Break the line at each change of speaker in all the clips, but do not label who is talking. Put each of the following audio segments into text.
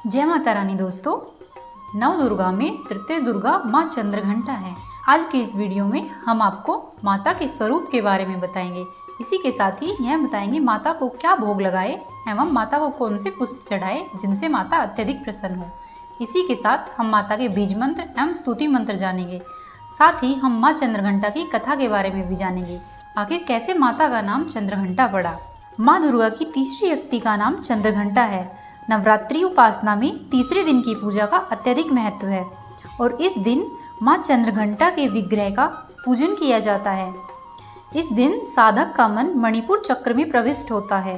जय माता रानी दोस्तों। नव दुर्गा में तृतीय दुर्गा माँ चंद्रघंटा है। आज के इस वीडियो में हम आपको माता के स्वरूप के बारे में बताएंगे। इसी के साथ ही यह बताएंगे माता को क्या भोग लगाए एवं माता को कौन से पुष्प चढ़ाए जिनसे माता अत्यधिक प्रसन्न हो। इसी के साथ हम माता के बीज मंत्र एवं स्तुति मंत्र जानेंगे। साथ ही हम माँ चंद्रघंटा की कथा के बारे में भी जानेंगे। आखिर कैसे माता का नाम चंद्रघंटा पड़ा। माँ दुर्गा की तीसरी शक्ति का नाम चंद्रघंटा है। नवरात्रि उपासना में तीसरे दिन की पूजा का अत्यधिक महत्व है और इस दिन माँ चंद्रघंटा के विग्रह का पूजन किया जाता है। इस दिन साधक का मन मणिपुर चक्र में प्रविष्ट होता है।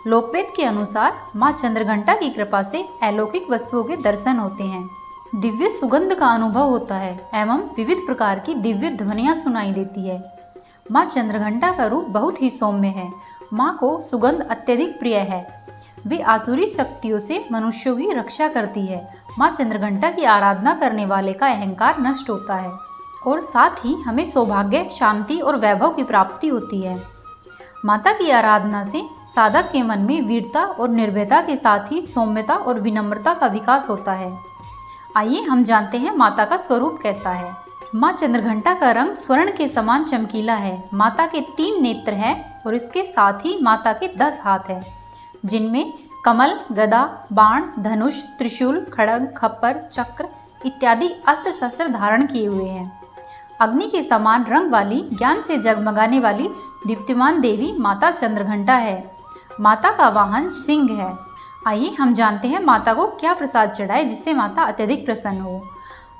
लोकवेद के अनुसार माँ चंद्रघंटा की कृपा से अलौकिक वस्तुओं के दर्शन होते हैं, दिव्य सुगंध का अनुभव होता है एवं विविध प्रकार की दिव्य ध्वनियाँ सुनाई देती है। माँ चंद्रघंटा का रूप बहुत ही सौम्य है। माँ को सुगंध अत्यधिक प्रिय है। वे आसुरी शक्तियों से मनुष्यों की रक्षा करती है। माँ चंद्रघंटा की आराधना करने वाले का अहंकार नष्ट होता है और साथ ही हमें सौभाग्य, शांति और वैभव की प्राप्ति होती है। माता की आराधना से साधक के मन में वीरता और निर्भयता के साथ ही सौम्यता और विनम्रता का विकास होता है। आइए हम जानते हैं माता का स्वरूप कैसा है। माँ चंद्रघंटा का रंग स्वर्ण के समान चमकीला है। माता के 3 नेत्र हैं और इसके साथ ही माता के 10 हाथ हैं, जिनमें कमल, गदा, बाण, धनुष, त्रिशूल, खड्ग, खप्पर, चक्र इत्यादि अस्त्र शस्त्र धारण किए हुए हैं। अग्नि के समान रंग वाली, ज्ञान से जगमगाने वाली दीप्तिमान देवी माता चंद्रघंटा है। माता का वाहन सिंह है। आइए हम जानते हैं माता को क्या प्रसाद चढ़ाए जिससे माता अत्यधिक प्रसन्न हो।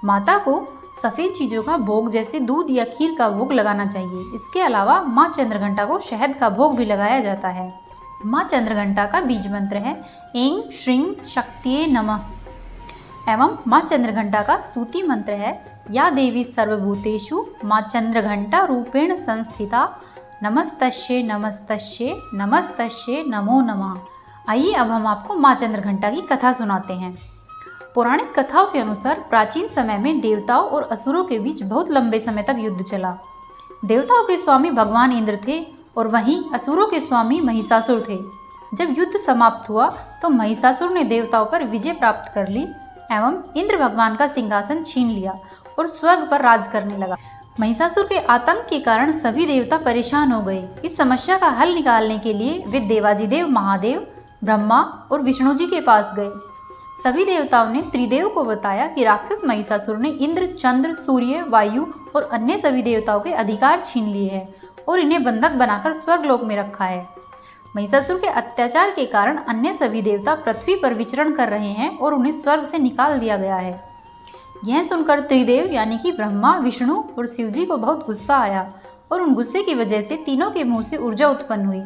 माता को सफ़ेद चीज़ों का भोग जैसे दूध या खीर का भोग लगाना चाहिए। इसके अलावा माँ चंद्रघंटा को शहद का भोग भी लगाया जाता है। माँ चंद्रघंटा का बीज मंत्र है ऐं श्रीं शक्तिये नमः एवं माँ चंद्रघंटा का स्तुति मंत्र है या देवी सर्वभूतेषु माँ चंद्रघंटा रूपेण संस्थिता नमस्तस्ये नमस्तस्ये नमस्तस्ये नमो नमः। आइए अब हम आपको माँ चंद्रघंटा की कथा सुनाते हैं। पौराणिक कथाओं के अनुसार प्राचीन समय में देवताओं और असुरों के बीच बहुत लंबे समय तक युद्ध चला। देवताओं के स्वामी भगवान इंद्र थे और वहीं असुरों के स्वामी महिषासुर थे। जब युद्ध समाप्त हुआ तो महिषासुर ने देवताओं पर विजय प्राप्त कर ली एवं इंद्र भगवान का सिंहासन छीन लिया और स्वर्ग पर राज करने लगा। महिषासुर के आतंक के कारण सभी देवता परेशान हो गए। इस समस्या का हल निकालने के लिए वे देवाधिदेव महादेव, ब्रह्मा और विष्णु जी के पास गए। सभी देवताओं ने त्रिदेव को बताया कि राक्षस महिषासुर ने इंद्र, चंद्र, सूर्य, वायु और अन्य सभी देवताओं के अधिकार छीन लिए हैं और इन्हें बंधक बनाकर स्वर्गलोक में रखा है। महिषासुर के अत्याचार के कारण अन्य सभी देवता पृथ्वी पर विचरण कर रहे हैं और उन्हें स्वर्ग से निकाल दिया गया है। यह सुनकर त्रिदेव यानी कि ब्रह्मा, विष्णु और शिव जी को बहुत गुस्सा आया और उन गुस्से की वजह से तीनों के मुंह से ऊर्जा उत्पन्न हुई।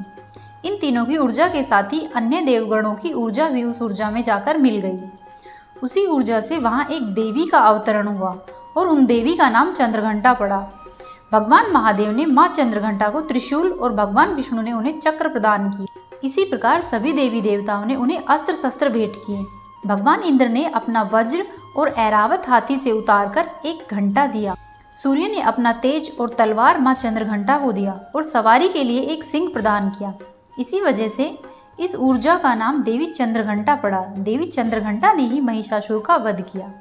इन तीनों की ऊर्जा के साथ ही अन्य देवगणों की ऊर्जा भी उस ऊर्जा में जाकर मिल गई। उसी ऊर्जा से वहाँ एक देवी का अवतरण हुआ और उन देवी का नाम चंद्रघंटा पड़ा। भगवान महादेव ने माँ चंद्रघंटा को त्रिशूल और भगवान विष्णु ने उन्हें चक्र प्रदान किए। इसी प्रकार सभी देवी देवताओं ने उन्हें अस्त्र शस्त्र भेंट किए। भगवान इंद्र ने अपना वज्र और ऐरावत हाथी से उतारकर एक घंटा दिया। सूर्य ने अपना तेज और तलवार माँ चंद्रघंटा को दिया और सवारी के लिए एक सिंह प्रदान किया। इसी वजह से इस ऊर्जा का नाम देवी चंद्रघंटा पड़ा। देवी चंद्रघंटा ने ही महिषासुर का वध किया।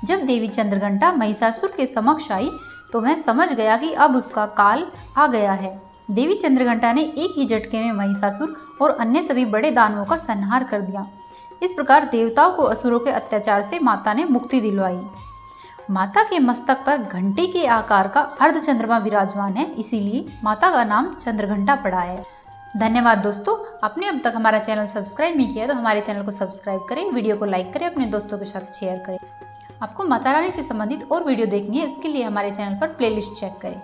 जब देवी चंद्रघंटा महिषासुर के समक्ष आई तो वह समझ गया कि अब उसका काल आ गया है। देवी चंद्रघंटा ने एक ही झटके में महिषासुर और अन्य सभी बड़े दानवों का संहार कर दिया। इस प्रकार देवताओं को असुरों के अत्याचार से माता ने मुक्ति दिलवाई। माता के मस्तक पर घंटे के आकार का अर्धचंद्रमा विराजमान है, इसीलिए माता का नाम चंद्रघंटा पड़ा है। धन्यवाद दोस्तों। आपने अब तक हमारा चैनल सब्सक्राइब नहीं किया तो हमारे चैनल को सब्सक्राइब करें, वीडियो को लाइक करें, अपने दोस्तों के साथ शेयर करें। आपको माता रानी से संबंधित और वीडियो देखनी है, इसके लिए हमारे चैनल पर प्लेलिस्ट चेक करें।